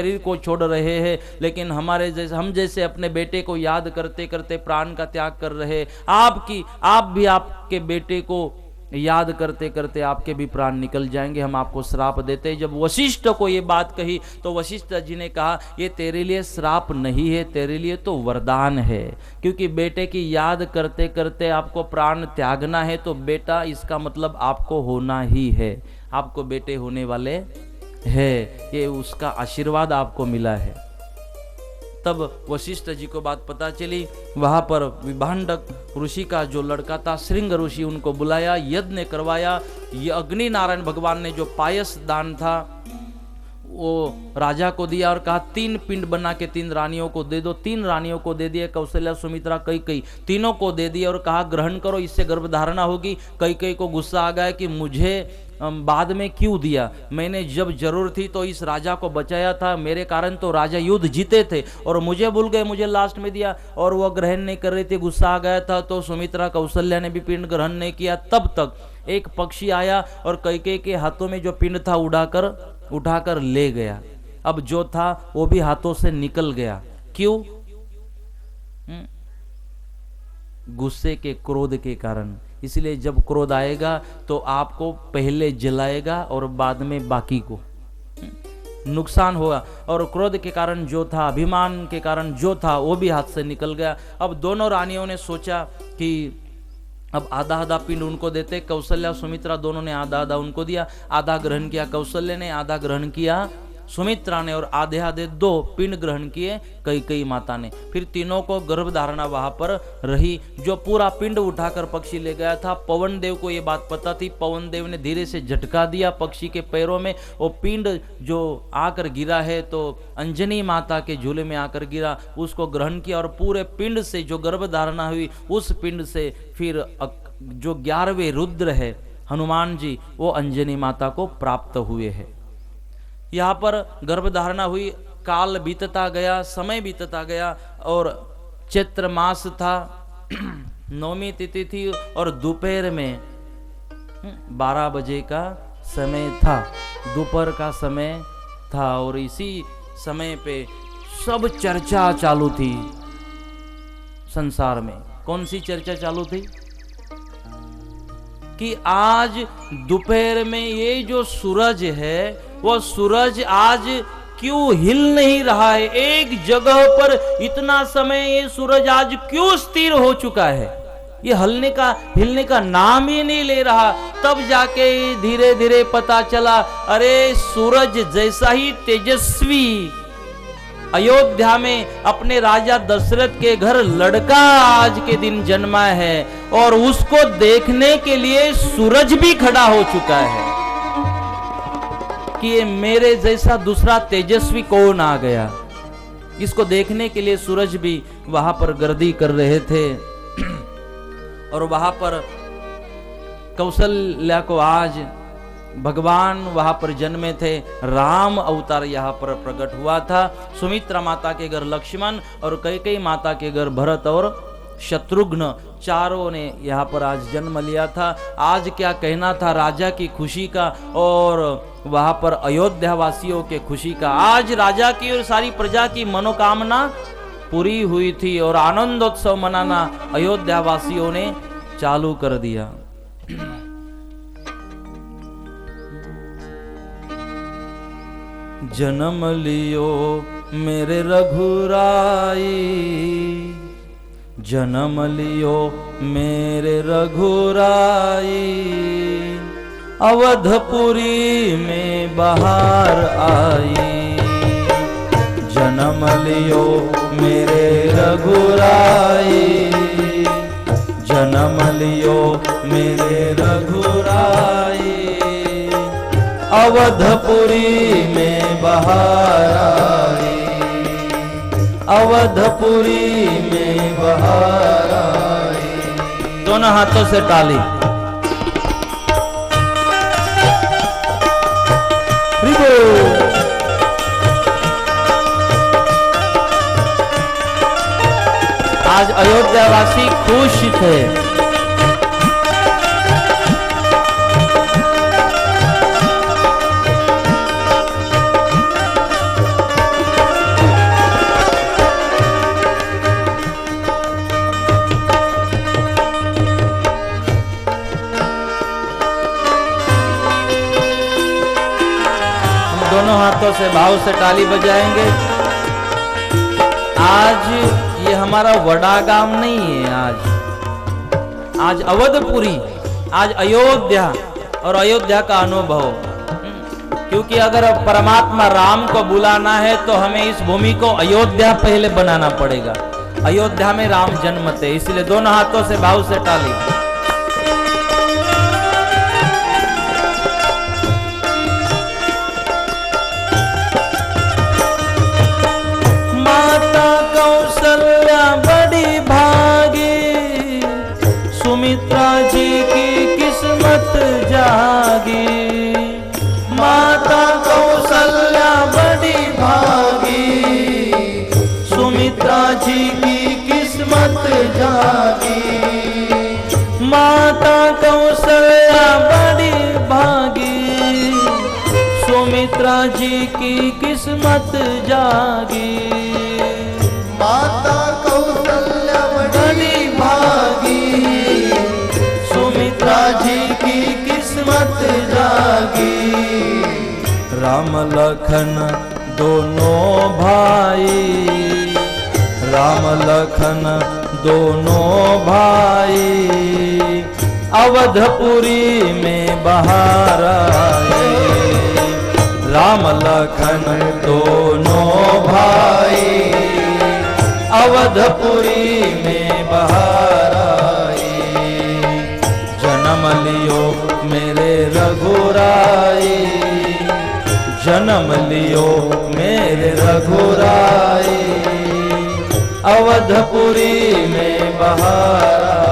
शरीर को छोड़ रहे हैं, लेकिन हम जैसे अपने बेटे को याद करते करते प्राण का त्याग कर रहे। आप भी आपके बेटे को याद करते करते आपके भी प्राण निकल जाएंगे, हम आपको श्राप देते हैं। जब वशिष्ठ को ये बात कही तो वशिष्ठ जी ने कहा, ये तेरे लिए श्राप नहीं है, तेरे लिए तो वरदान है, क्योंकि बेटे की याद करते करते आपको प्राण त्यागना है, तो बेटा इसका मतलब आपको होना ही है, आपको बेटे होने वाले है, ये उसका आशीर्वाद आपको मिला है। तब वशिष्ठ जी को बात पता चली। वहां पर विभांडक ऋषि का जो लड़का था श्रृंग ऋषि, उनको बुलाया, यज्ञ करवाया। ये अग्नि नारायण भगवान ने जो पायस दान था वो राजा को दिया और कहा 3 पिंड बना के 3 रानियों को दे दो। 3 रानियों को दे दिए, कौशल्या, सुमित्रा, कैकेयी, तीनों को दे दिया और कहा ग्रहण करो, इससे गर्भधारणा होगी। कैकेयी को गुस्सा आ गया कि मुझे बाद में क्यों दिया, मैंने जब जरूर थी तो इस राजा को बचाया था, मेरे कारण तो राजा युद्ध जीते थे और मुझे भूल गए, मुझे लास्ट में दिया। और वो ग्रहण नहीं कर रही थी, गुस्सा आ गया था, तो सुमित्रा, कौशल्या ने भी पिंड ग्रहण नहीं किया। तब तक एक पक्षी आया और कैकेयी के हाथों में जो पिंड था उठाकर ले गया। अब जो था वो भी हाथों से निकल गया। क्यों? गुस्से के, क्रोध के कारण। इसलिए जब क्रोध आएगा तो आपको पहले जलाएगा और बाद में बाकी को नुकसान होगा। और क्रोध के कारण जो था, अभिमान के कारण जो था, वो भी हाथ से निकल गया। अब दोनों रानियों ने सोचा कि अब आधा आधा पिंड उनको देते। कौशल्या, सुमित्रा दोनों ने आधा आधा उनको दिया। आधा ग्रहण किया कौशल्या ने, आधा ग्रहण किया सुमित्रा ने, और आधे आधे 2 पिंड ग्रहण किए कैकेयी माता ने। फिर तीनों को गर्भधारणा वहां पर रही। जो पूरा पिंड उठाकर पक्षी ले गया था, पवन देव को ये बात पता थी। पवन देव ने धीरे से झटका दिया पक्षी के पैरों में, वो पिंड जो आकर गिरा है तो अंजनी माता के झूले में आकर गिरा, उसको ग्रहण किया और पूरे पिंड से जो गर्भधारणा हुई उस पिंड से फिर जो 11वें रुद्र है हनुमान जी, वो अंजनी माता को प्राप्त हुए हैं। यहाँ पर गर्भधारणा हुई, काल बीतता गया, समय बीतता गया और चैत्र मास था, 9वीं तिथि थी और दोपहर में 12 बजे का समय था, दोपहर का समय था। और इसी समय पे सब चर्चा चालू थी संसार में। कौन सी चर्चा चालू थी? कि आज दोपहर में ये जो सूरज है वो सूरज आज क्यों हिल नहीं रहा है, एक जगह पर इतना समय ये सूरज आज क्यों स्थिर हो चुका है, ये हिलने का नाम ही नहीं ले रहा। तब जाके धीरे धीरे पता चला, अरे सूरज जैसा ही तेजस्वी अयोध्या में अपने राजा दशरथ के घर लड़का आज के दिन जन्मा है और उसको देखने के लिए सूरज भी खड़ा हो चुका है कि ये मेरे जैसा दूसरा तेजस्वी कौन आ गया। इसको देखने के लिए सूरज भी वहां पर गर्दी कर रहे थे। और वहां पर कौशल्या को आज भगवान वहां पर जन्मे थे, राम अवतार यहाँ पर प्रकट हुआ था। सुमित्रा माता के घर लक्ष्मण और कैकेयी माता के घर भरत और शत्रुघ्न, चारों ने यहाँ पर आज जन्म लिया था। आज क्या कहना था राजा की खुशी का और वहां पर अयोध्या वासियों के खुशी का। आज राजा की और सारी प्रजा की मनोकामना पूरी हुई थी और आनंदोत्सव मनाना अयोध्या वासियों ने चालू कर दिया। जन्म लियो मेरे रघुराई, जन्म लियो मेरे रघुराई, अवधपुरी में बहार आई। जन्म लियो मेरे रघुराई, जन्म लियो मेरे रघुराई, अवधपुरी में बहार आई, अवधपुरी में बहार आई। दोनों हाथों से ताली। आज अयोध्या वासी खुश थे। से भाव से ताली बजाएंगे। आज ये हमारा वड़ा गांव नहीं है, आज अवधपुरी, आज अयोध्या और अयोध्या का अनुभव। क्योंकि अगर परमात्मा राम को बुलाना है तो हमें इस भूमि को अयोध्या पहले बनाना पड़ेगा। अयोध्या में राम जन्मते, इसलिए दोनों हाथों से भाव से ताली। माता कौशल्या बड़ी भागी, सुमित्रा जी की किस्मत जागी। माता कौशल्या बड़ी भागी, सुमित्रा जी की किस्मत जागी। माता कौशल्या बड़ी भागी, सुमित्रा जी की किस्मत जागी। माता कौशल्या बड़ी भागी, सुमित्रा जी की किस्मत जागी। राम लखन दोनों भाई, राम लखन दोनों भाई, अवधपुरी में बहार आए। राम लखन दोनों भाई, अवधपुरी में बहार आए। जन्म लियो मेरे रघुराई, जन्म लियो मेरे रघुराई, अवधपुरी में बहार आई।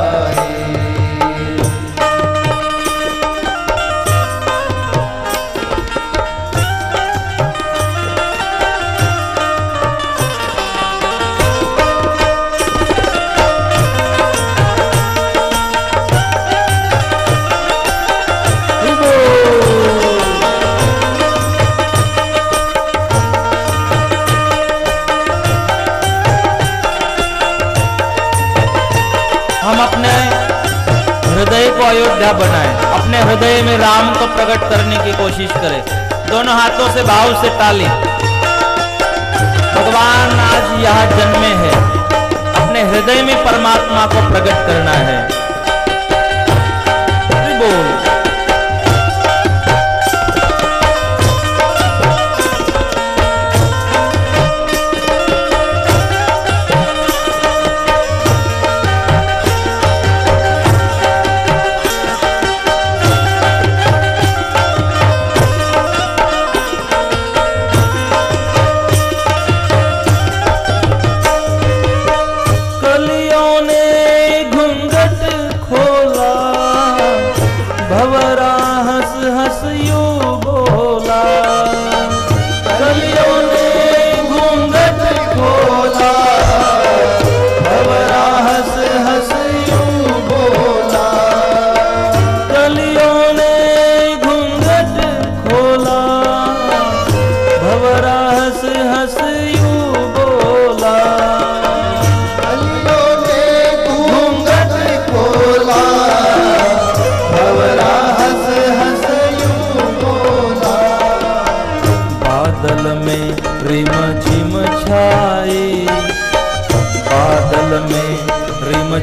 हम अपने हृदय को अयोध्या बनाएं, अपने हृदय में राम को प्रकट करने की कोशिश करें। दोनों हाथों से भाव से ताली। भगवान आज यहाँ जन्मे हैं, अपने हृदय में परमात्मा को प्रकट करना है। बोल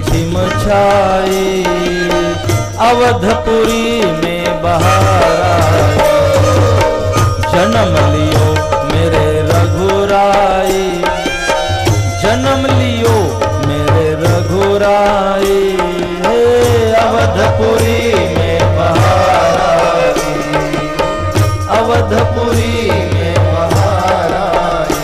झिम छाई, अवधपुरी में बहार आए। जन्म लियो मेरे रघुराई, जन्म लियो मेरे रघुराई, अवधपुरी में बहार आई, अवधपुरी में बहार आई।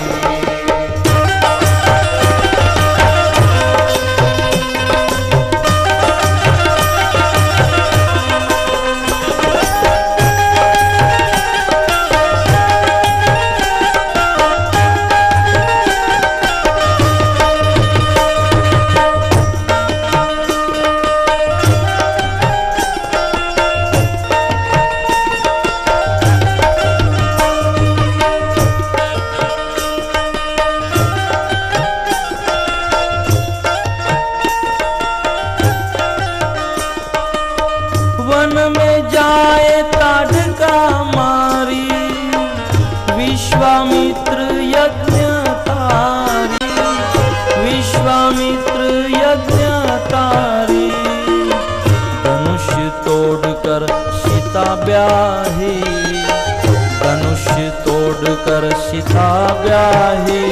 ब्याही, धनुष तोड़कर सीता ब्याही,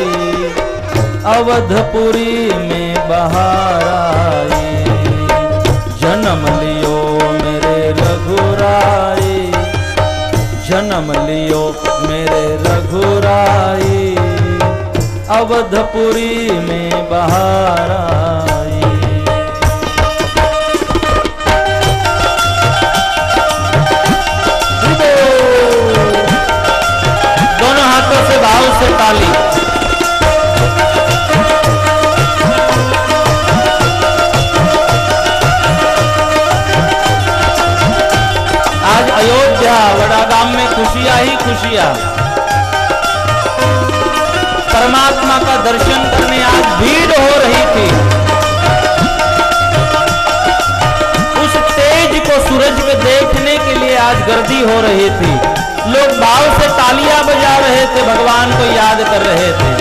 अवधपुरी में बहार आई। जन्म लियो मेरे रघुराई, जन्म लियो मेरे रघुराई, अवधपुरी में बहार आई। दोनों हाथों से भाव से ताली। आज अयोध्या वड़ागाम में खुशियां ही खुशियां। परमात्मा का दर्शन करने आज भीड़ हो रही थी। उस तेज को सूरज में देखने के लिए आज गर्दी हो रही थी। लोग भाव से तालियां बजा रहे थे, भगवान को याद कर रहे थे।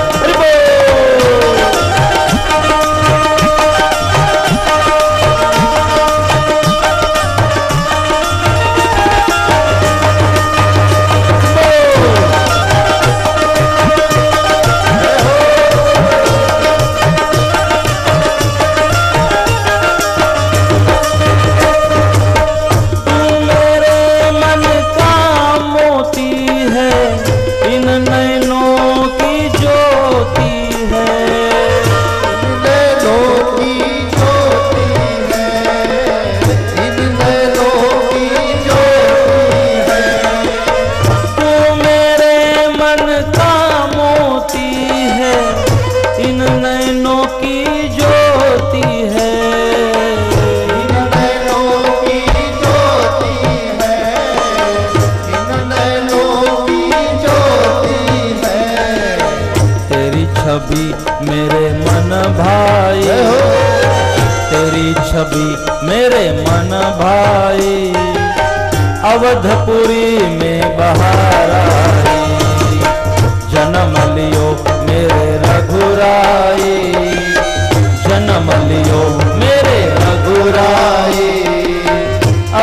मेरे मन भाई, तेरी छवि मेरे मन भाई, अवधपुरी में बहार आई। जन्म लियो मेरे रघुराई, जन्म लियो मेरे रघुराई,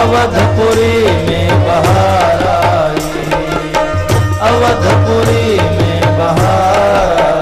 अवधपुरी में बहार आई, अवधपुरी में बहार आई।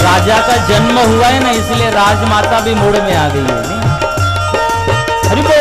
राजा का जन्म हुआ है ना, इसलिए राजमाता भी मूड में आ गई है। हरि बोल।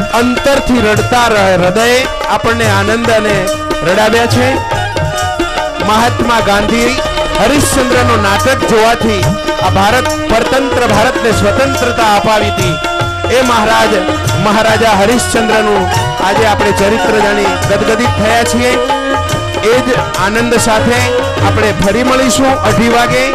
અંતરથી રડતા હૃદય આપણને આનંદ અને રડાવ્યા છે. મહાત્મા ગાંધી હરિશ્ચંદ્રનું નાટક જોવાથી આ ભારત પરતંત્ર ભારતને સ્વતંત્રતા અપાવી હતી. એ મહારાજા હરિશ્ચંદ્રનું આજે આપણે ચરિત્ર જાણી ગદગદિત થયા છીએ. એ જ આનંદ સાથે આપણે ફરી મળીશું 8:30 વાગે.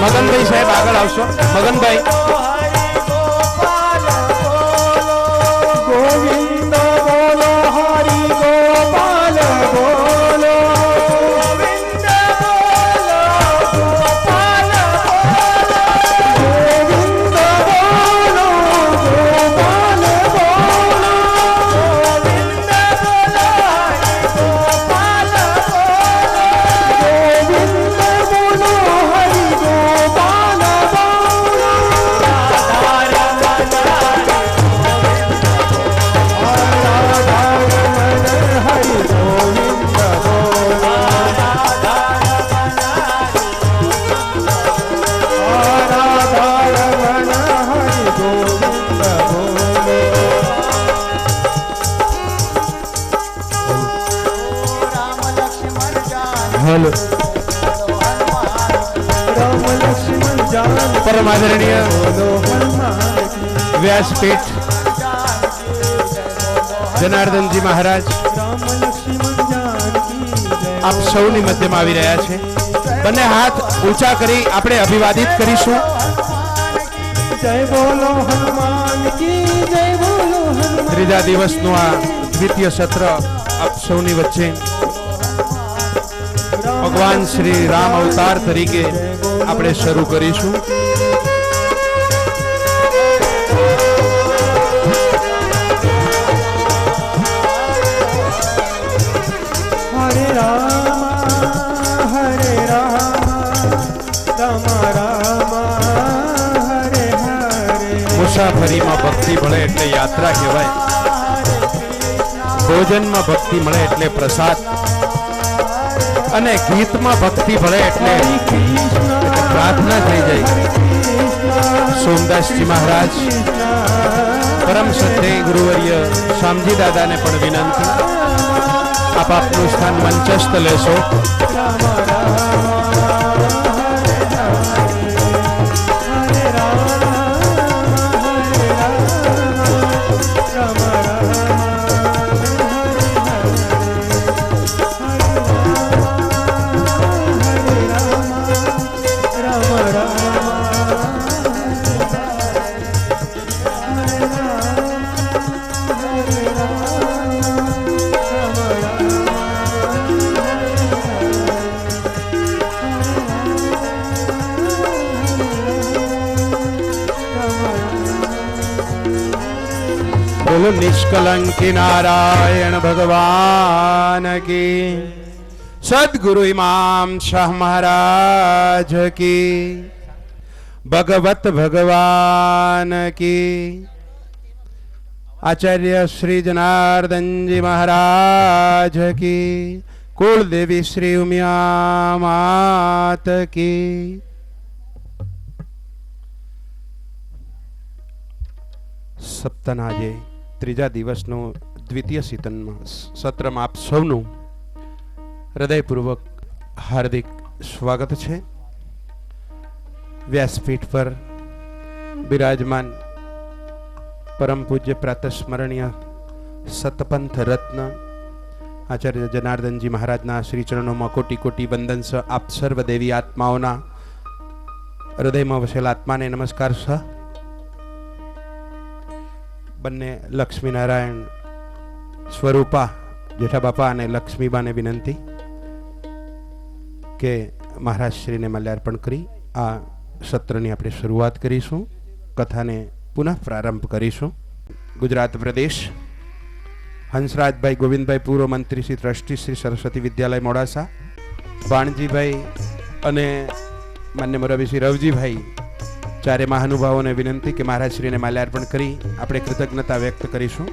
મગનભાઈ સાહેબ આગળ આવશો. મગનભાઈ ગોવિંદ બોલો હરિ ગોપાલ બોલો ગોવિંદ બોલો ગોપાલ ગોવિંદ બોલો ગોપાલ બોલો ગોવિંદ બોલો ગોપાલ ગોવિંદ બોલો હરિ ગોપાલ હલો પરમ આદરણીય વ્યાસપીઠ જનાર્દનજી મહારાજ આપ સૌની મધ્યમાં આવી રહ્યા છે. બંને હાથ ઊંચા કરી આપણે અભિવાદિત કરીશું. જય બોલો હનુમાન કી જય બોલો હનુમાન. ત્રીજા દિવસનું આ દ્વિતીય સત્ર આપ સૌની વચ્ચે ભગવાન શ્રી રામ અવતાર તરીકે આપણે શરૂ કરીશું. હરે રામ રામ રામ હરે હરે. મુસાફરીમાં ભક્તિ ભળે એટલે યાત્રા કહેવાય. ભોજનમાં ભક્તિ મળે એટલે પ્રસાદ અને ગીતમાં ભક્તિ મળે એટલે પ્રાર્થના થઈ જાય. સોમદાસજી મહારાજ પરમ શ્રદ્ધેય ગુરુવર્ય શામજી દાદાને પણ વિનંતી, આપ આપનું સ્થાન મંચસ્થ લેશો. बोलो निष्कलंकी नारायण भगवान की, सदगुरु इमाम शाह महाराज की, भगवत भगवान की, आचार्य श्री जनार्दन जी महाराज की, कुल देवी श्री उमिया मात की. सप्ताहना આજે ત્રીજા દિવસનો દ્વિતીય સત્રમાં આપ સૌનું હૃદયપૂર્વક હાર્દિક સ્વાગત છે. વ્યાસપીઠ પર બિરાજમાન પરમ પૂજ્ય પ્રાતસ્મરણીય સતપંથ રત્ન આચાર્ય જનાર્દનજી મહારાજના શ્રી ચરણોમાં કોટી કોટી વંદન સ. આપ સર્વ દેવી આત્માઓના હૃદયમાં વસેલા આત્માને નમસ્કાર સ. બંને લક્ષ્મીનારાયણ સ્વરૂપા જેઠા બાપા અને લક્ષ્મીબાને વિનંતી કે મહારાજ શ્રીને માલ્યાર્પણ કરી આ સત્રની આપણે શરૂઆત કરીશું, કથાને પુનઃ પ્રારંભ કરીશું. ગુજરાત પ્રદેશ હંસરાજભાઈ ગોવિંદભાઈ પૂર્વ મંત્રી શ્રી ટ્રસ્ટી શ્રી સરસ્વતી વિદ્યાલય મોડાસા, બાણજીભાઈ અને માન્ય મોરબી શ્રી રવજીભાઈ ચારે મહાનુભાવોને વિનંતી કે મહારાજ શ્રીને માલ્યાર્પણ કરી આપણે કૃતજ્ઞતા વ્યક્ત કરીશું.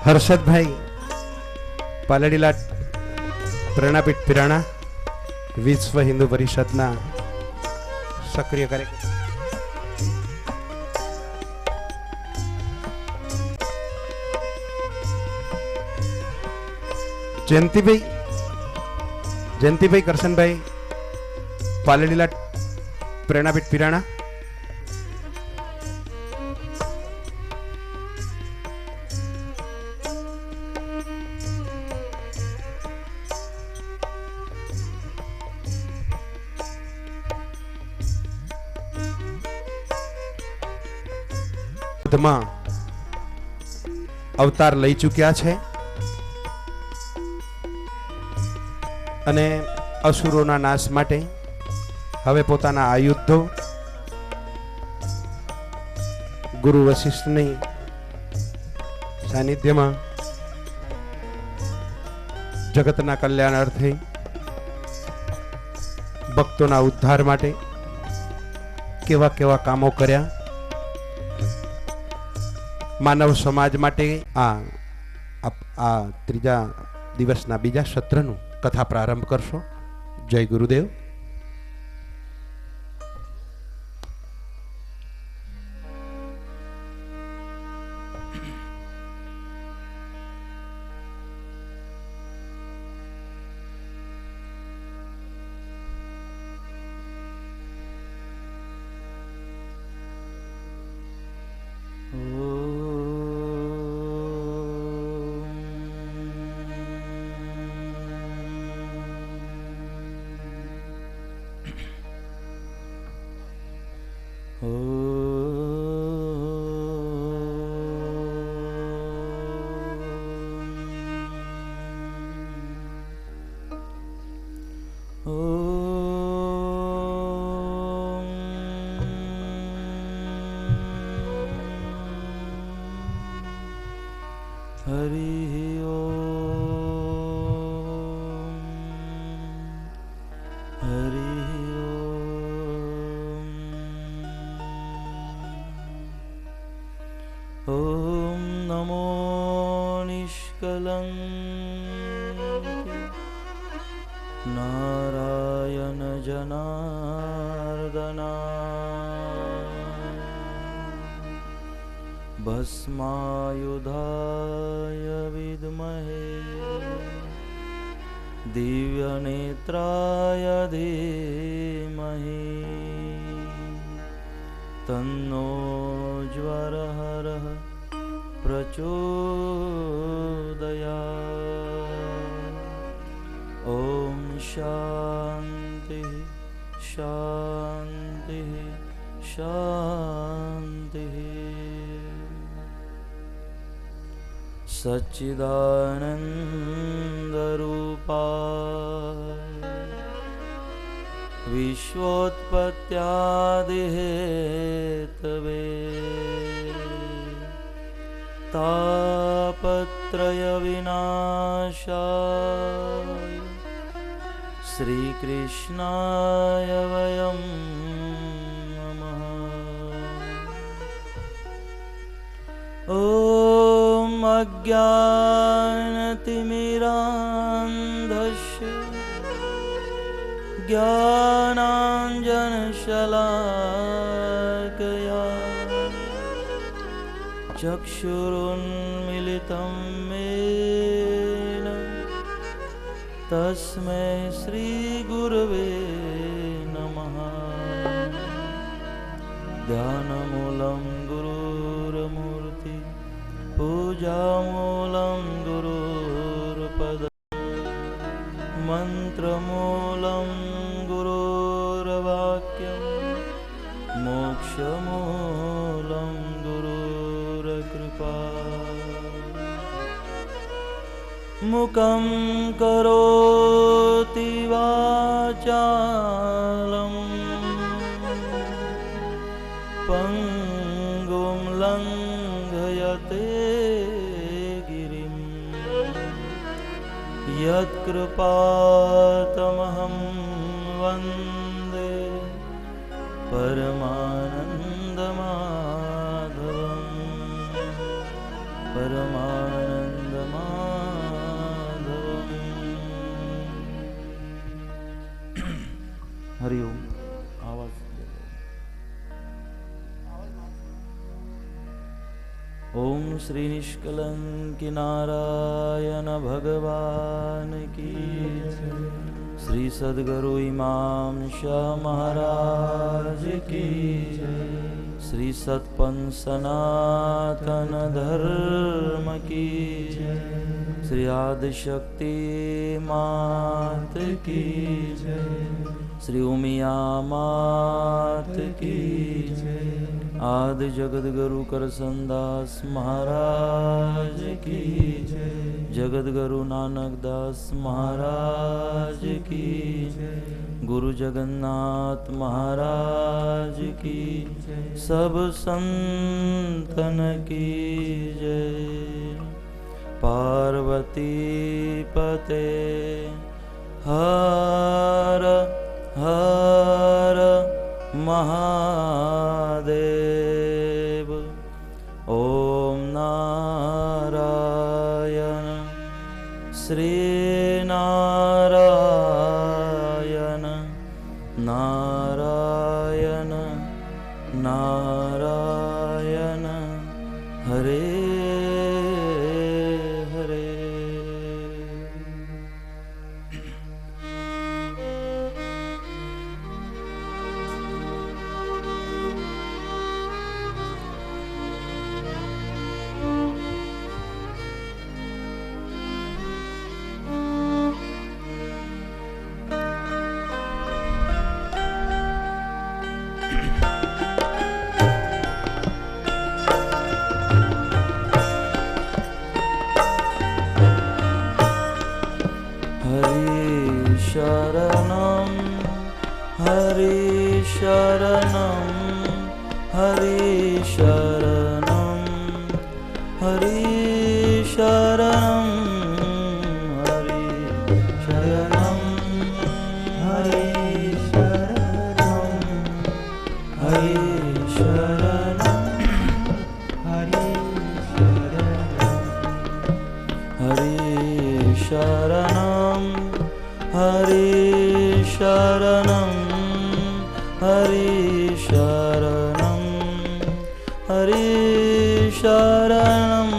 હર્ષદભાઈ પાલડીલાટ પ્રેરણાપીઠ પિરાણા વિશ્વ હિન્દુ પરિષદના સક્રિય કાર્યકર. જયંતિભાઈ કરશનભાઈ પાલડીલાટ પ્રેરણાપીઠ પિરાણા. અવતાર લઈ ચૂક્યા છે અને અસુરોના નાશ માટે હવે પોતાના આયુધો ગુરુ વશિષ્ઠની સાનિધ્યમાં જગતના કલ્યાણાર્થે ભક્તોના ઉદ્ધાર માટે કેવા કેવા કામો કર્યા, માનવ સમાજ માટે આ ત્રીજા દિવસના બીજા સત્રનું કથા પ્રારંભ કરશો. જય ગુરુદેવ. हरिः ओम् हरिः ओम्। ॐ नमो निष्कलङ्के नारायण जनार्दनाय भस्मायुधाय विद्महे दिव्यनेत्राय धीमहि तन्नो ज्वरहरः प्रचोदयात्। ॐ शान्तिः शान्तिः शान्तिः। सच्चिदानन्दरूपाय विश्वोत्पत्त्यादिहेतवे तापत्रयविनाशाय श्रीकृष्णाय वयं नमः। ॐ अज्ञानतिमिरान्धस्य ज्ञानाञ्जनशलाकया चक्षुरुन्मिलितं येन तस्मै श्रीगुरवे नमः। ध्यानमूलं गुरुर्मूर्ति पूजामूलं गुरुर्पद मन्त्रमूलं गुरुर्वाक्यं मोक्षमूलं गुरुर्कृपा। मुखं करोति वाचालं पङ्गुं लङ्घयते गिरिं यत्कृपातमहं वन्दे परमानन्दमाधवं परमानन्दमाधवम्। हरि ओम। आवाज ओम श्री निष्कलंक नारायण भगवान की श्री सद्गुरु इमाम शाह महाराज की श्री सतपंथ सनातन धर्म की श्री आदिशक्ति मात की श्री उमिया मात की आदि जगत गुरु करसनदास महाराज की जगत गुरु नानक दास महाराज की गुरु जगन्नाथ महाराज की सब संतन की जय। पार्वती पते हर हर महादेव। ओम नारायण श्री नारायण नारायण नारायण हरे हरे। हरि शरणं हरि शरणं हरि शरणं हरि शरणं हरि शरणं हरि शरणं हरि शरणं हरि शरणं हरि शरणं हरि शरणं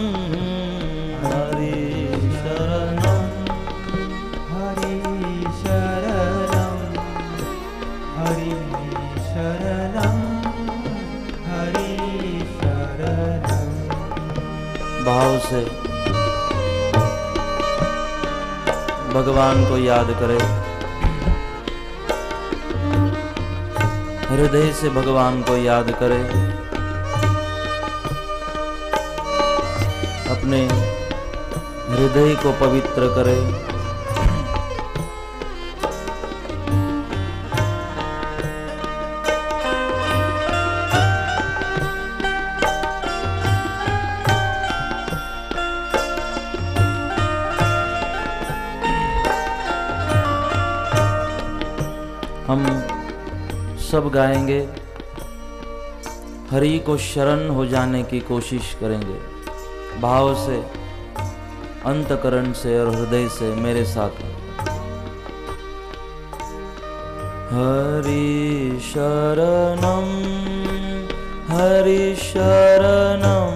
हरि शरणं हरि शरणं हरि शरणं हरि शरणं। भाव से भगवान को याद करें, हृदय से भगवान को याद करें, अपने हृदय को पवित्र करें। हम सब गाएंगे, हरि को शरण हो जाने की कोशिश करेंगे। भाव से, अंतकरण से और हृदय से मेरे साथ। हरि शरणं हरि शरणं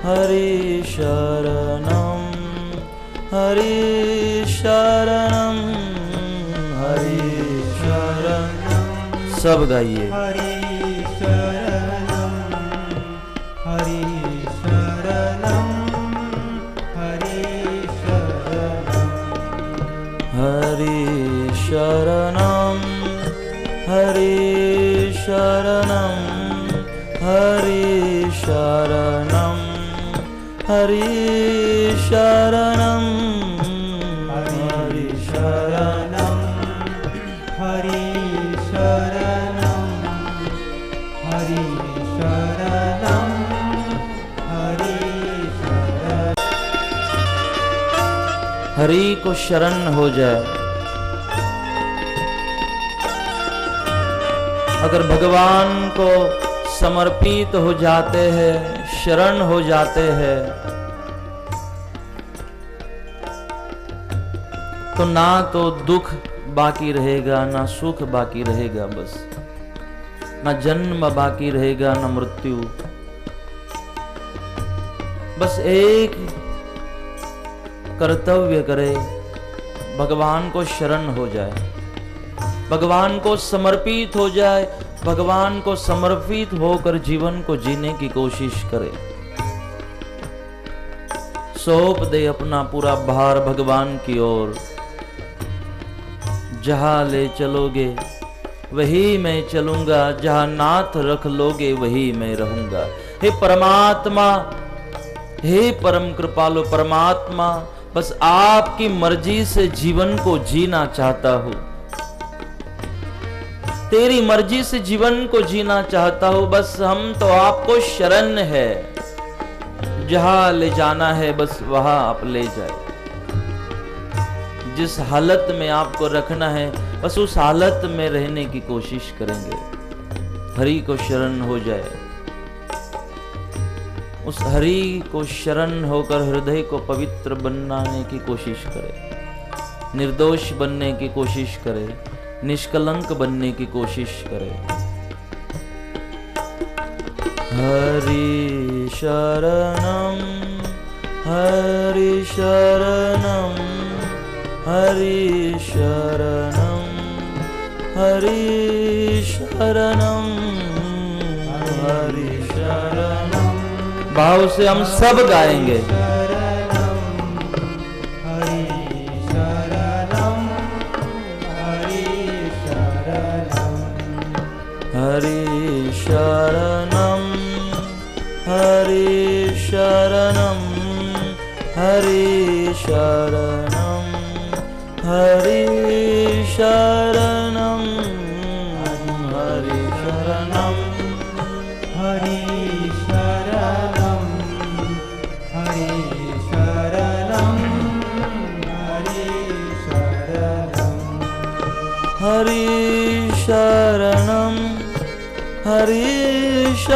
हरि शरणं हरि शरणं हरि शरणं। सब गाइए। हरि शरणं हरि शरणं हरि शरणं हरि शरणं हरि शरणं हरि शरणं हरि शरणं हरि शरणं हरि शरणं हरि शरणं हरि शरणं। हरि को शरण हो जाए। अगर भगवान को समर्पित हो जाते हैं, शरण हो जाते हैं, तो ना तो दुख बाकी रहेगा, ना सुख बाकी रहेगा, बस ना जन्म बाकी रहेगा, ना मृत्यु। बस एक कर्तव्य करे, भगवान को शरण हो जाए, भगवान को समर्पित हो जाए, भगवान को समर्पित होकर जीवन को जीने की कोशिश करे। सौंप दे अपना पूरा भार भगवान की ओर। जहां ले चलोगे वही मैं चलूंगा, जहां नाथ रख लोगे वही मैं रहूंगा। हे परमात्मा, हे परम कृपालु परमात्मा, बस आपकी मर्जी से जीवन को जीना चाहता हूं, तेरी मर्जी से जीवन को जीना चाहता हूं। बस हम तो आपको शरण है, जहां ले जाना है बस वहां आप ले जाए। जिस हालत में आपको रखना है बस उस हालत में रहने की कोशिश करेंगे। हरि को शरण हो जाए, उस हरि को शरण होकर हृदय को पवित्र बनाने की कोशिश करे, निर्दोष बनने की कोशिश करे, निष्कलंक बनने की कोशिश करे। हरि शरणं हरि शरणं हरि शरणं हरि शरणं हरि शरणं। भाव से हम सब गाएंगे। हरि शरणं हरि शरणं हरि शरणं हरि शरणं हरि शरणं हरि शरणं हरि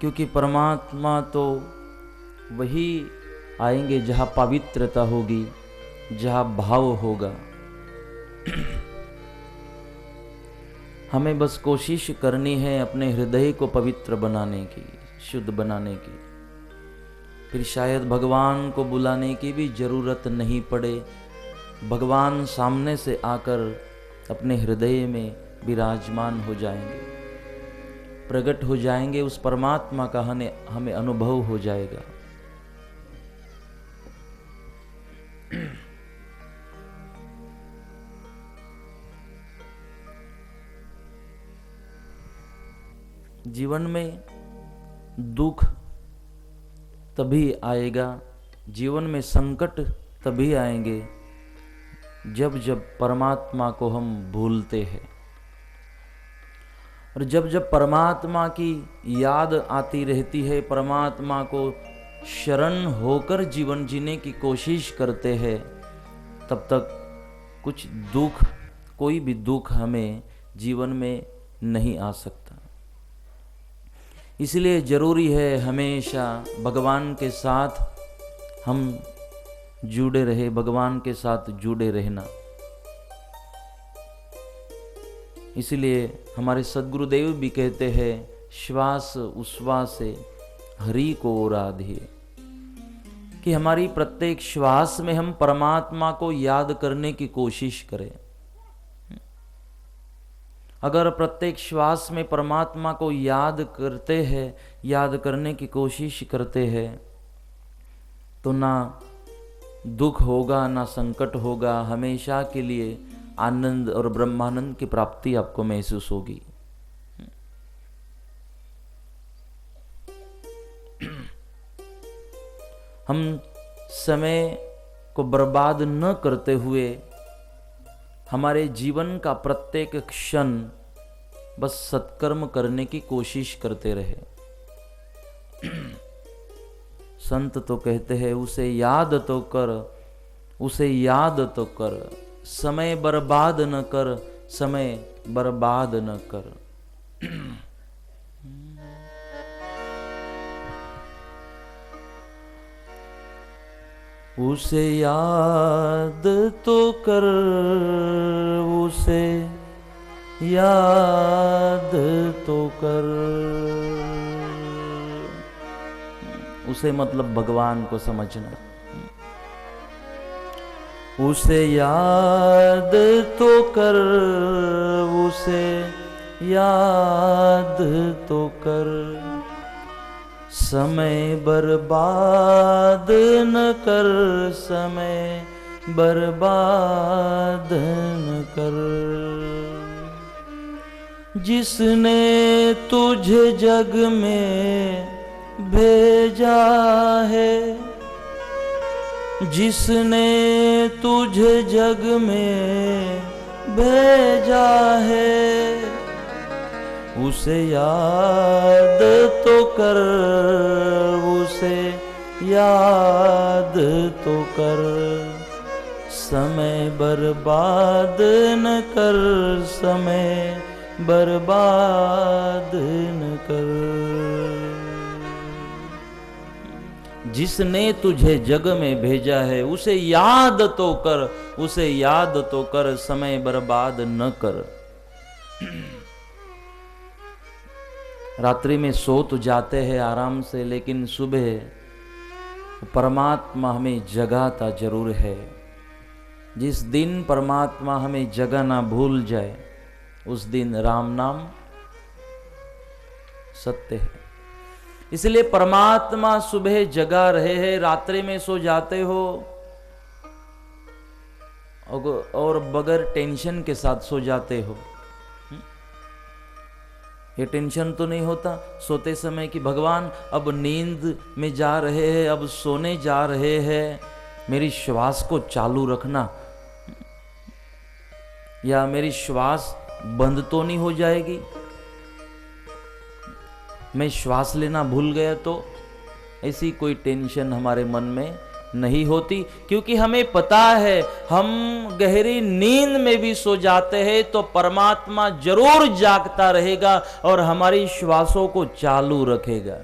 क्योंकि परमात्मा तो वही आएंगे जहाँ पवित्रता होगी, जहाँ भाव होगा। हमें बस कोशिश करनी है अपने हृदय को पवित्र बनाने की, शुद्ध बनाने की। फिर शायद भगवान को बुलाने की भी जरूरत नहीं पड़े। भगवान सामने से आकर अपने हृदय में विराजमान हो जाएंगे, प्रकट हो जाएंगे। उस परमात्मा का हमें अनुभव हो जाएगा। जीवन में दुख तभी आएगा, जीवन में संकट तभी आएंगे जब जब परमात्मा को हम भूलते हैं। और जब जब परमात्मा की याद आती रहती है, परमात्मा को शरण होकर जीवन जीने की कोशिश करते हैं, तब तक कुछ दुख, कोई भी दुख हमें जीवन में नहीं आ सकता। इसलिए जरूरी है हमेशा भगवान के साथ हम जुड़े रहे, भगवान के साथ जुड़े रहना। इसलिए हमारे सद्गुरुदेव भी कहते हैं, श्वास उश्वास से हरि को आराधिए, कि हमारी प्रत्येक श्वास में हम परमात्मा को याद करने की कोशिश करें। अगर प्रत्येक श्वास में परमात्मा को याद करते हैं, याद करने की कोशिश करते हैं, तो ना दुख होगा, ना संकट होगा। हमेशा के लिए आनंद और ब्रह्मानंद की प्राप्ति आपको महसूस होगी। हम समय को बर्बाद न करते हुए हमारे जीवन का प्रत्येक क्षण बस सत्कर्म करने की कोशिश करते रहे। संत तो कहते हैं, उसे याद तो कर, उसे याद तो कर, समय बर्बाद न कर, समय बर्बाद न कर। उसे याद तो कर, उसे याद तो कर। उसे मतलब भगवान को समझना। उसे याद तो कर, उसे याद तो कर, समय बर्बाद न कर, समय बर्बाद न कर। जिसने तुझे जग में भेजा है, जिसने तुझे जग में भेजा है, उसे याद तो कर, उसे याद तो कर, समय बर्बाद न कर, समय बर्बाद न कर। जिसने तुझे जग में भेजा है, उसे याद तो कर, उसे याद तो कर, समय बर्बाद न कर। रात्रि में सो तो जाते हैं आराम से, लेकिन सुबह परमात्मा हमें जगाता जरूर है। जिस दिन परमात्मा हमें जगाना भूल जाए, उस दिन राम नाम सत्य है। इसलिए परमात्मा सुबह जगा रहे हैं, रात्रि में सो जाते हो और बगैर टेंशन के साथ सो जाते हो। ये टेंशन तो नहीं होता सोते समय कि भगवान अब नींद में जा रहे हैं, अब सोने जा रहे हैं, मेरी श्वास को चालू रखना, या मेरी श्वास बंद तो नहीं हो जाएगी, मैं श्वास लेना भूल गया तो। ऐसी कोई टेंशन हमारे मन में नहीं होती, क्योंकि हमें पता है हम गहरी नींद में भी सो जाते हैं तो परमात्मा जरूर जागता रहेगा और हमारी श्वासों को चालू रखेगा।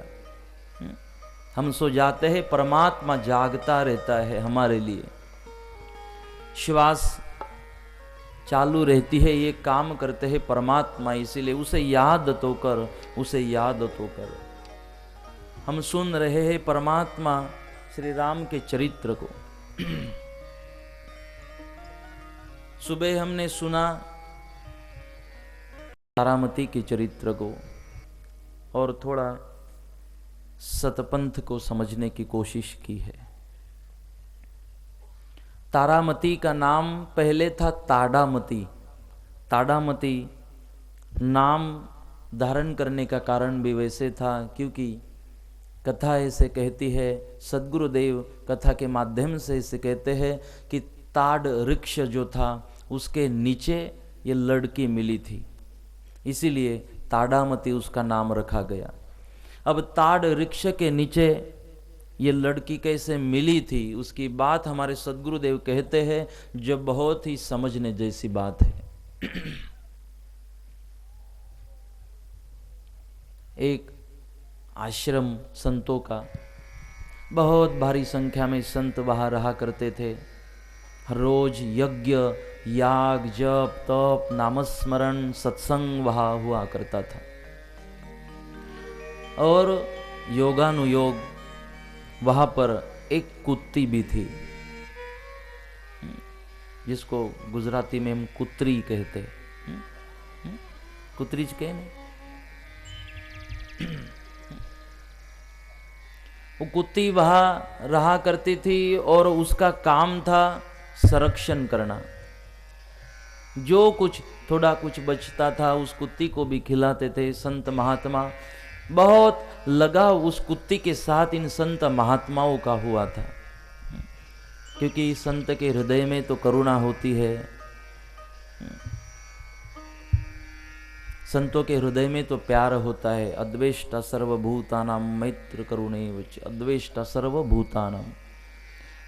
हम सो जाते हैं, परमात्मा जागता रहता है हमारे लिए, श्वास चालू रहती है, ये काम करते हैं परमात्मा, इसीलिए उसे याद तो कर, उसे याद तो कर। हम सुन रहे हैं परमात्मा श्री राम के चरित्र को। सुबह हमने सुना तारामती के चरित्र को और थोड़ा सतपंथ को समझने की कोशिश की है। तारामती का नाम पहले था ताड़ामती। ताड़ामती नाम धारण करने का कारण भी वैसे था क्योंकि कथा ऐसे कहती है, सद्गुरुदेव कथा के माध्यम से इसे कहते हैं कि ताड़ वृक्ष जो था उसके नीचे ये लड़की मिली थी, इसीलिए ताड़ामती उसका नाम रखा गया। अब ताड़ वृक्ष के नीचे ये लड़की कैसे मिली थी उसकी बात हमारे सद्गुरुदेव कहते हैं, जो बहुत ही समझने जैसी बात है। एक आश्रम संतों का, बहुत भारी संख्या में संत वहां रहा करते थे। हर रोज यज्ञ, याग, जप, तप, नामस्मरण, सत्संग वहां हुआ करता था और योगानुयोग वहां पर एक कुत्ती भी थी, जिसको गुजराती में हम कुत्री कहते हैं। कुत्री ज कहे नहीं, वो कुत्ती वहां रहा करती थी और उसका काम था संरक्षण करना। जो कुछ थोड़ा कुछ बचता था उस कुत्ती को भी खिलाते थे संत महात्मा। बहुत लगाव उस कुत्ती के साथ इन संत महात्माओं का हुआ था, क्योंकि संत के हृदय में तो करुणा होती है, संतों के हृदय में तो प्यार होता है। अद्वेष्टा सर्वभूतानां मैत्र करुणैवच, अद्वेष्टा सर्वभूतानां,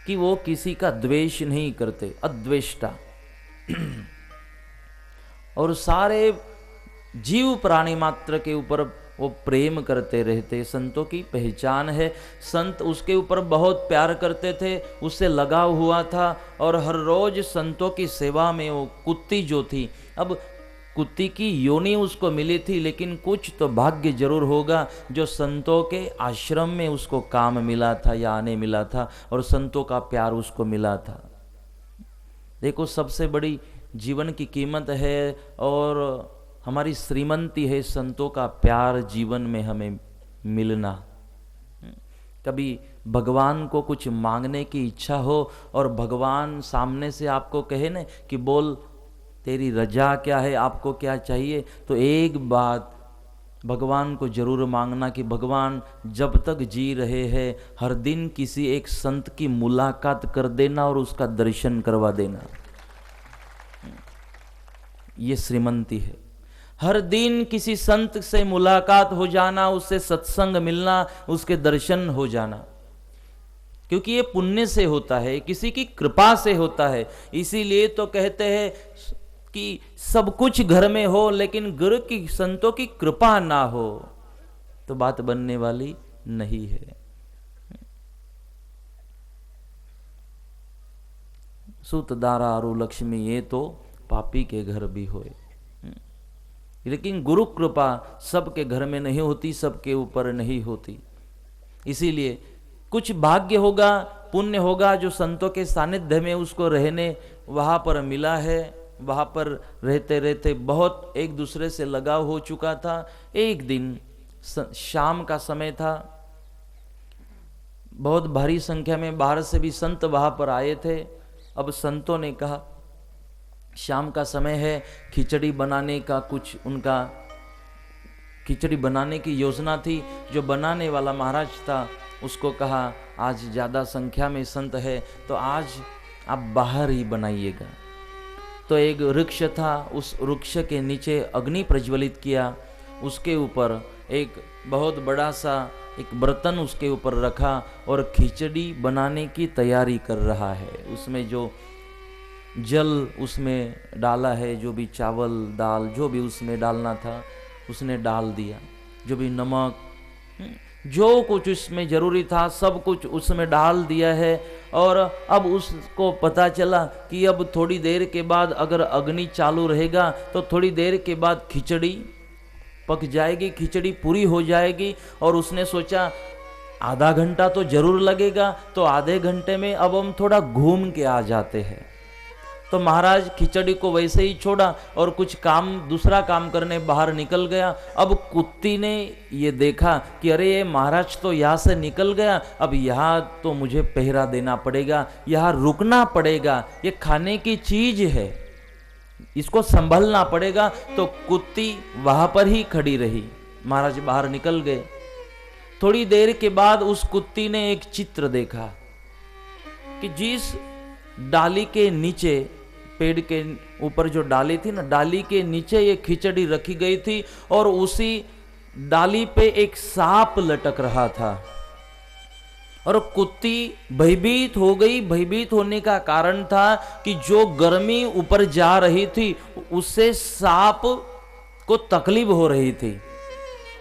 कि वो किसी का द्वेष नहीं करते, अद्वेष्टा। और सारे जीव प्राणी मात्र के ऊपर वो प्रेम करते रहते। संतों की पहचान है, संत उसके ऊपर बहुत प्यार करते थे, उससे लगाव हुआ था और हर रोज संतों की सेवा में वो कुत्ती जो थी, अब कुत्ती की योनि उसको मिली थी, लेकिन कुछ तो भाग्य जरूर होगा जो संतों के आश्रम में उसको काम मिला था या आने मिला था और संतों का प्यार उसको मिला था। देखो, सबसे बड़ी जीवन की कीमत है और हमारी श्रीमंती है संतों का प्यार, जीवन में हमें मिलना। कभी भगवान को कुछ मांगने की इच्छा हो और भगवान सामने से आपको कहे ना कि बोल तेरी रजा क्या है, आपको क्या चाहिए, तो एक बात भगवान को जरूर मांगना कि भगवान जब तक जी रहे हैं हर दिन किसी एक संत की मुलाकात कर देना और उसका दर्शन करवा देना। ये श्रीमंती है। हर दिन किसी संत से मुलाकात हो जाना, उससे सत्संग मिलना, उसके दर्शन हो जाना, क्योंकि ये पुण्य से होता है, किसी की कृपा से होता है। इसीलिए तो कहते हैं कि सब कुछ घर में हो लेकिन गुरु की, संतों की कृपा ना हो तो बात बनने वाली नहीं है। सुत दारा अरु लक्ष्मी ये तो पापी के घर भी होए, लेकिन गुरु कृपा सबके घर में नहीं होती, सबके ऊपर नहीं होती। इसीलिए कुछ भाग्य होगा, पुण्य होगा जो संतों के सानिध्य में उसको रहने वहां पर मिला है। वहां पर रहते रहते बहुत एक दूसरे से लगाव हो चुका था। एक दिन शाम का समय था, बहुत भारी संख्या में बाहर से भी संत वहां पर आए थे। अब संतों ने कहा शाम का समय है, खिचड़ी बनाने का कुछ उनका खिचड़ी बनाने की योजना थी। जो बनाने वाला महाराज था उसको कहा आज ज़्यादा संख्या में संत है तो आज आप बाहर ही बनाइएगा। तो एक वृक्ष था, उस वृक्ष के नीचे अग्नि प्रज्वलित किया, उसके ऊपर एक बहुत बड़ा सा एक बर्तन उसके ऊपर रखा और खिचड़ी बनाने की तैयारी कर रहा है। उसमें जो जल उसमें डाला है, जो भी चावल दाल जो भी उसमें डालना था उसने डाल दिया, जो भी नमक जो कुछ उसमें जरूरी था सब कुछ उसमें डाल दिया है। और अब उसको पता चला कि अब थोड़ी देर के बाद अगर अग्नि चालू रहेगा तो थोड़ी देर के बाद खिचड़ी पक जाएगी, खिचड़ी पूरी हो जाएगी। और उसने सोचा आधा घंटा तो जरूर लगेगा, तो आधे घंटे में अब हम थोड़ा घूम के आ जाते हैं। तो महाराज खिचड़ी को वैसे ही छोड़ा और कुछ काम दूसरा काम करने बाहर निकल गया। अब कुत्ती ने ये देखा कि अरे ये महाराज तो यहाँ से निकल गया, अब यहाँ तो मुझे पहरा देना पड़ेगा, यहाँ रुकना पड़ेगा, ये खाने की चीज है, इसको संभलना पड़ेगा। तो कुत्ती वहां पर ही खड़ी रही, महाराज बाहर निकल गए। थोड़ी देर के बाद उस कुत्ती ने एक चित्र देखा कि जिस डाली के नीचे, पेड़ के ऊपर जो डाली थी ना, डाली के नीचे ये खिचड़ी रखी गई थी और उसी डाली पे एक सांप लटक रहा था। और कुत्ती भयभीत हो गई। भयभीत होने का कारण था कि जो गर्मी ऊपर जा रही थी उससे सांप को तकलीफ हो रही थी।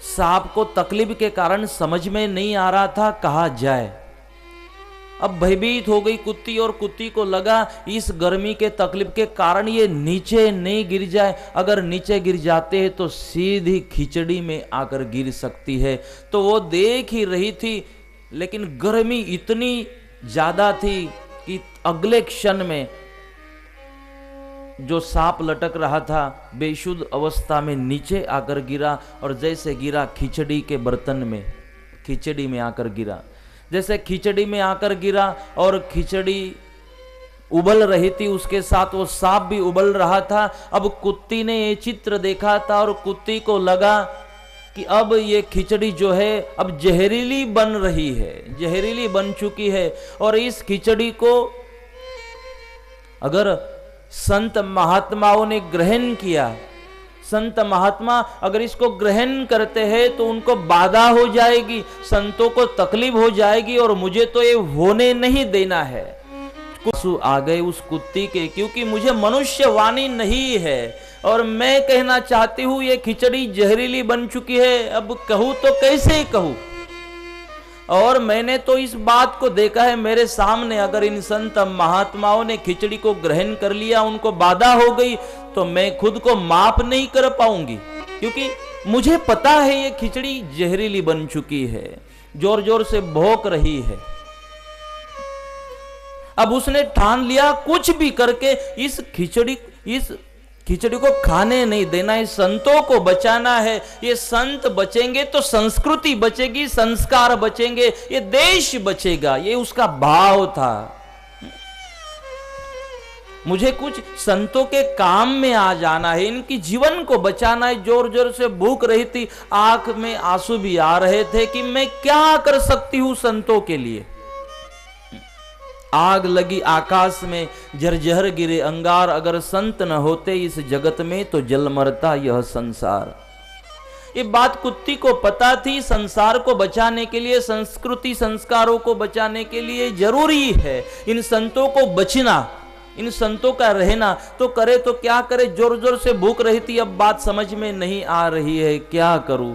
सांप को तकलीफ के कारण समझ में नहीं आ रहा था कहाँ जाए। अब भयभीत हो गई कुत्ती और कुत्ती को लगा इस गर्मी के तकलीफ के कारण ये नीचे नहीं गिर जाए, अगर नीचे गिर जाते हैं तो सीधी खिचड़ी में आकर गिर सकती है। तो वो देख ही रही थी, लेकिन गर्मी इतनी ज्यादा थी कि अगले क्षण में जो सांप लटक रहा था बेशुद्ध अवस्था में नीचे आकर गिरा। और जैसे गिरा खिचड़ी के बर्तन में, खिचड़ी में आकर गिरा। जैसे खिचड़ी में आकर गिरा और खिचड़ी उबल रही थी, उसके साथ वो सांप भी उबल रहा था। अब कुत्ती ने ये चित्र देखा था और कुत्ती को लगा कि अब ये खिचड़ी जो है अब जहरीली बन रही है, जहरीली बन चुकी है। और इस खिचड़ी को अगर संत महात्माओं ने ग्रहण किया, संत महात्मा अगर इसको ग्रहण करते हैं तो उनको बाधा हो जाएगी, संतों को तकलीफ हो जाएगी और मुझे तो ये होने नहीं देना है। आंसू आ गए उस कुत्ती के, क्योंकि मुझे मनुष्य वाणी नहीं है और मैं कहना चाहती हूं ये खिचड़ी जहरीली बन चुकी है, अब कहूं तो कैसे कहूं। और मैंने तो इस बात को देखा है मेरे सामने, अगर इन संत महात्माओं ने खिचड़ी को ग्रहण कर लिया, उनको बाधा हो गई, तो मैं खुद को माफ नहीं कर पाऊंगी, क्योंकि मुझे पता है ये खिचड़ी जहरीली बन चुकी है, जोर जोर से भौंक रही है। अब उसने ठान लिया कुछ भी करके इस खिचड़ी को खाने नहीं देना है, संतों को बचाना है। ये संत बचेंगे तो संस्कृति बचेगी, संस्कार बचेंगे, ये देश बचेगा, ये उसका भाव था। मुझे कुछ संतों के काम में आ जाना है, इनकी जीवन को बचाना है। जोर जोर से भूख रही थी, आंख में आंसू भी आ रहे थे कि मैं क्या कर सकती हूं संतों के लिए। आग लगी आकाश में, झरझर गिरे अंगार, अगर संत न होते इस जगत में तो जल मरता यह संसार। ये बात कुत्ती को पता थी, संसार को बचाने के लिए, संस्कृति संस्कारों को बचाने के लिए जरूरी है इन संतों को बचना, इन संतों का रहना। तो करे तो क्या करे, जोर जोर से भूख रही थी, अब बात समझ में नहीं आ रही है, क्या करूं,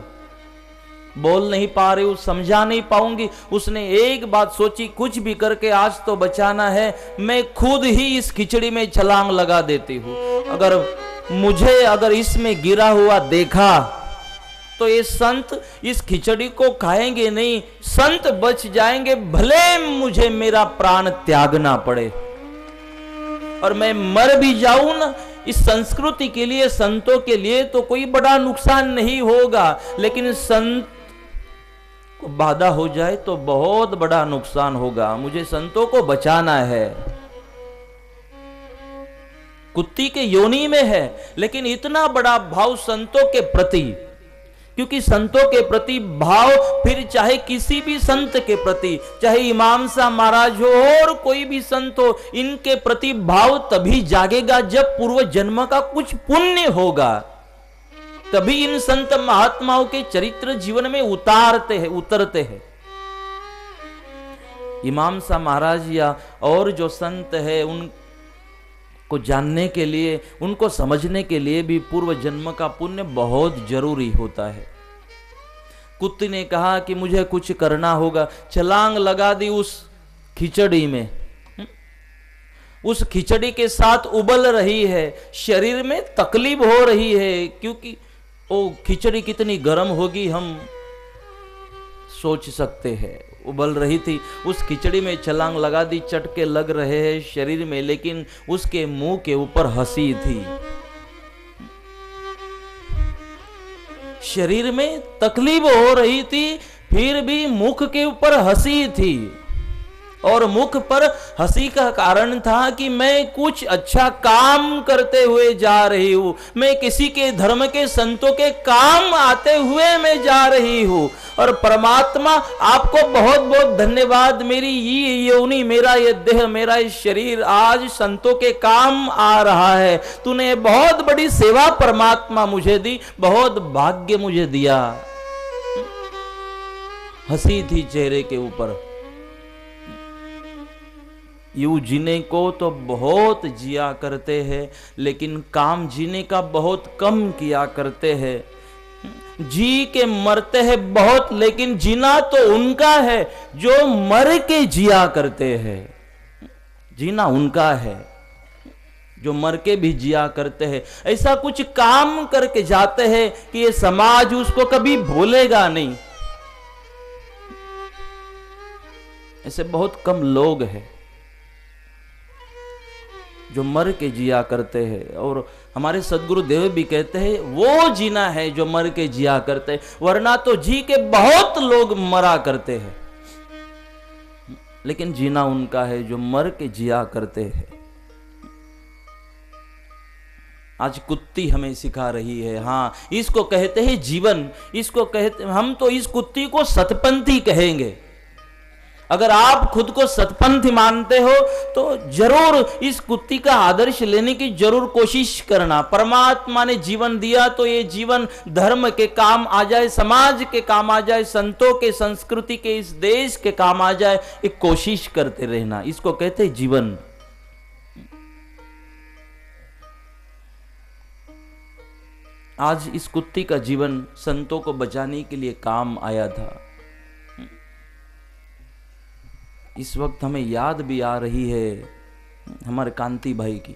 बोल नहीं पा रही हूं, समझा नहीं पाऊंगी। उसने एक बात सोची, कुछ भी करके आज तो बचाना है, मैं खुद ही इस खिचड़ी में छलांग लगा देती हूं। अगर इसमें गिरा हुआ देखा तो ये संत इस खिचड़ी को खाएंगे नहीं, संत बच जाएंगे, भले मुझे मेरा प्राण त्यागना पड़े और मैं मर भी जाऊं ना, इस संस्कृति के लिए, संतों के लिए तो कोई बड़ा नुकसान नहीं होगा, लेकिन संत को बाधा हो जाए तो बहुत बड़ा नुकसान होगा। मुझे संतों को बचाना है। कुत्ती के योनि में है, लेकिन इतना बड़ा भाव संतों के प्रति, क्योंकि संतों के प्रति भाव, फिर चाहे किसी भी संत के प्रति, चाहे इमाम साहब महाराज हो और कोई भी संत हो, इनके प्रति भाव तभी जागेगा जब पूर्व जन्म का कुछ पुण्य होगा। तभी इन संत महात्माओं के चरित्र जीवन में उतरते हैं। इमाम साहब महाराज या और जो संत है उनको जानने के लिए, उनको समझने के लिए भी पूर्व जन्म का पुण्य बहुत जरूरी होता है। कुत्ते ने कहा कि मुझे कुछ करना होगा, छलांग लगा दी उस खिचड़ी में, उस खिचड़ी के साथ उबल रही है, शरीर में तकलीफ हो रही है, क्योंकि वो खिचड़ी कितनी गर्म होगी हम सोच सकते हैं। उबल रही थी, उस खिचड़ी में छलांग लगा दी, चटके लग रहे हैं शरीर में, लेकिन उसके मुंह के ऊपर हंसी थी। शरीर में तकलीफ हो रही थी, फिर भी मुख के ऊपर हंसी थी, और मुख पर हंसी का कारण था कि मैं कुछ अच्छा काम करते हुए जा रही हूं, मैं किसी के धर्म के संतों के काम आते हुए मैं जा रही हूं। और परमात्मा आपको बहुत बहुत धन्यवाद, मेरी ये योनि, मेरा ये देह, मेरा ये शरीर आज संतों के काम आ रहा है। तूने बहुत बड़ी सेवा परमात्मा मुझे दी, बहुत भाग्य मुझे दिया। हंसी थी चेहरे के ऊपर। यूं जीने को तो बहुत जिया करते हैं, लेकिन काम जीने का बहुत कम किया करते हैं। जी के मरते हैं बहुत, लेकिन जीना तो उनका है जो मर के जिया करते हैं। जीना उनका है जो मर के भी जिया करते हैं। ऐसा कुछ काम करके जाते हैं कि ये समाज उसको कभी भूलेगा नहीं। ऐसे बहुत कम लोग हैं जो मर के जिया करते हैं। और हमारे सदगुरु देव भी कहते हैं वो जीना है जो मर के जिया करते हैं, वरना तो जी के बहुत लोग मरा करते हैं, लेकिन जीना उनका है जो मर के जिया करते हैं। आज कुत्ती हमें सिखा रही है। हाँ, इसको कहते हैं जीवन, इसको कहते, हम तो इस कुत्ती को सतपंथी कहेंगे। अगर आप खुद को सतपंथी मानते हो तो जरूर इस कुत्ती का आदर्श लेने की जरूर कोशिश करना। परमात्मा ने जीवन दिया तो ये जीवन धर्म के काम आ जाए, समाज के काम आ जाए, संतों के, संस्कृति के, इस देश के काम आ जाए, एक कोशिश करते रहना। इसको कहते हैं जीवन। आज इस कुत्ती का जीवन संतों को बचाने के लिए काम आया था। इस वक्त हमें याद भी आ रही है हमारे कांति भाई की।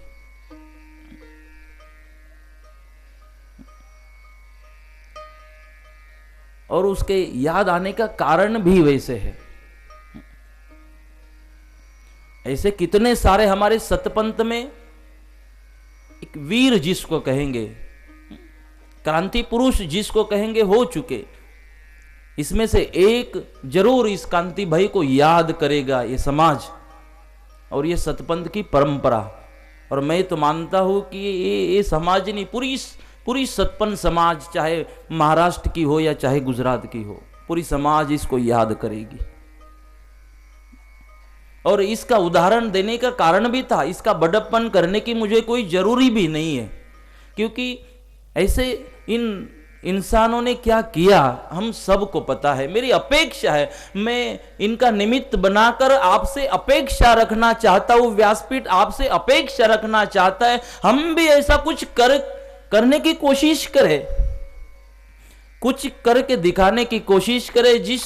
और उसके याद आने का कारण भी वैसे है। ऐसे कितने सारे हमारे सतपंथ में एक वीर जिसको कहेंगे, क्रांति पुरुष जिसको कहेंगे, हो चुके। इसमें से एक जरूर इस कांति भाई को याद करेगा ये समाज और ये सतपंथ की परंपरा। और मैं तो मानता हूं कि ये समाज नहीं, पूरी सतपंथ समाज, चाहे महाराष्ट्र की हो या चाहे गुजरात की हो, पूरी समाज इसको याद करेगी। और इसका उदाहरण देने का कारण भी था, इसका बड़प्पन करने की मुझे कोई जरूरी भी नहीं है, क्योंकि ऐसे इन इंसानों ने क्या किया हम सबको पता है। मेरी अपेक्षा है, मैं इनका निमित्त बनाकर आपसे अपेक्षा रखना चाहता हूं, व्यासपीठ आपसे अपेक्षा रखना चाहता है, हम भी ऐसा कुछ करने की कोशिश करें, कुछ करके दिखाने की कोशिश करें। जिस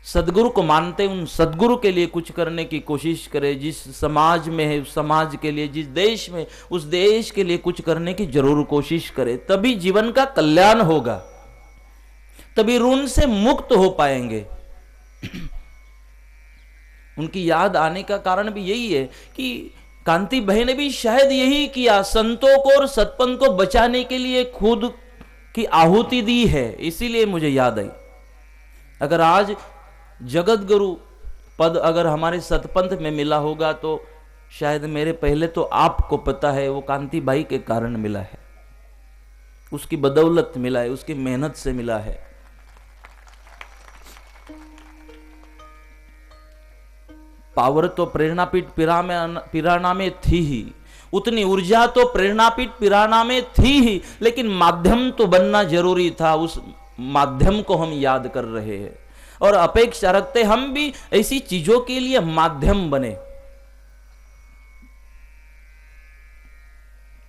सदगुरु को मानते उन सदगुरु के लिए कुछ करने की कोशिश करें। जिस समाज में है उस समाज के लिए, जिस देश में उस देश के लिए कुछ करने की जरूर कोशिश करें। तभी जीवन का कल्याण होगा, तभी ऋण से मुक्त हो पाएंगे। उनकी याद आने का कारण भी यही है कि कांति भाई ने भी शायद यही किया, संतों को और सतपंथ को बचाने के लिए खुद की आहुति दी है, इसीलिए मुझे याद आई। अगर आज जगत गुरु पद अगर हमारे सतपंथ में मिला होगा तो शायद मेरे पहले तो आपको पता है वो कांति भाई के कारण मिला है, उसकी बदौलत मिला है, उसकी मेहनत से मिला है। पावर तो प्रेरणापीठ पिराना में थी ही, उतनी ऊर्जा तो प्रेरणापीठ पिराना में थी ही, लेकिन माध्यम तो बनना जरूरी था। उस माध्यम को हम याद कर रहे हैं और अपेक्षा रखते हम भी ऐसी चीजों के लिए माध्यम बने।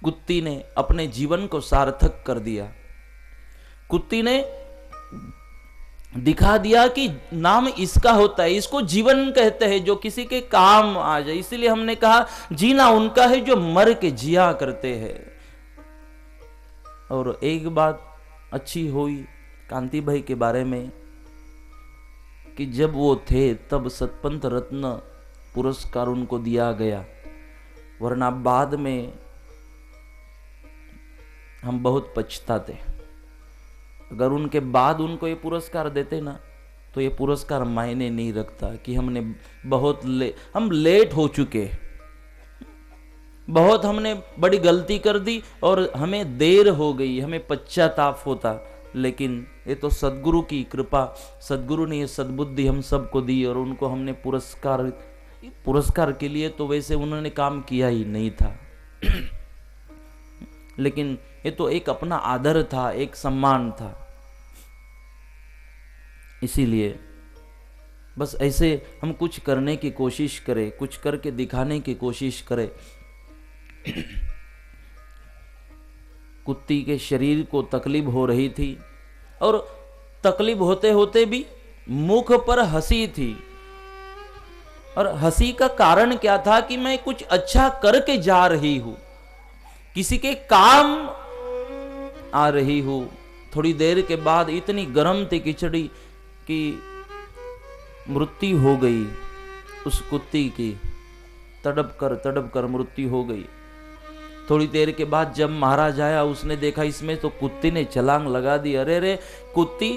कुत्ती ने अपने जीवन को सार्थक कर दिया। कुत्ती ने दिखा दिया कि नाम इसका होता है, इसको जीवन कहते हैं, जो किसी के काम आ जाए। इसीलिए हमने कहा जीना उनका है जो मर के जिया करते हैं। और एक बात अच्छी हुई कांति भाई के बारे में कि जब वो थे तब सतपंथ रत्न पुरस्कार उनको दिया गया, वरना बाद में हम बहुत पछताते। अगर उनके बाद उनको ये पुरस्कार देते ना तो ये पुरस्कार मायने नहीं रखता कि हमने बहुत हम लेट हो चुके, बहुत हमने बड़ी गलती कर दी और हमें देर हो गई, हमें पश्चाताप होता। लेकिन ये तो सदगुरु की कृपा, सदगुरु ने ये सद्बुद्धि हम सबको दी और उनको हमने पुरस्कार के लिए तो वैसे उन्होंने काम किया ही नहीं था लेकिन ये तो एक अपना आदर था, एक सम्मान था। इसीलिए बस ऐसे हम कुछ करने की कोशिश करें, कुछ करके दिखाने की कोशिश करें। कुत्ती के शरीर को तकलीफ हो रही थी और तकलीफ होते होते भी मुख पर हंसी थी। और हंसी का कारण क्या था कि मैं कुछ अच्छा करके जा रही हूं, किसी के काम आ रही हूं। थोड़ी देर के बाद इतनी गर्म थी खिचड़ी कि मृत्यु हो गई उस कुत्ती की, तड़प कर मृत्यु हो गई। थोड़ी देर के बाद जब महाराज आया, उसने देखा इसमें तो कुत्ती ने छलांग लगा दी। अरे रे कुत्ती,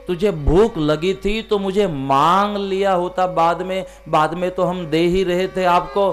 तुझे भूख लगी थी तो मुझे मांग लिया होता बाद में तो हम दे ही रहे थे आपको।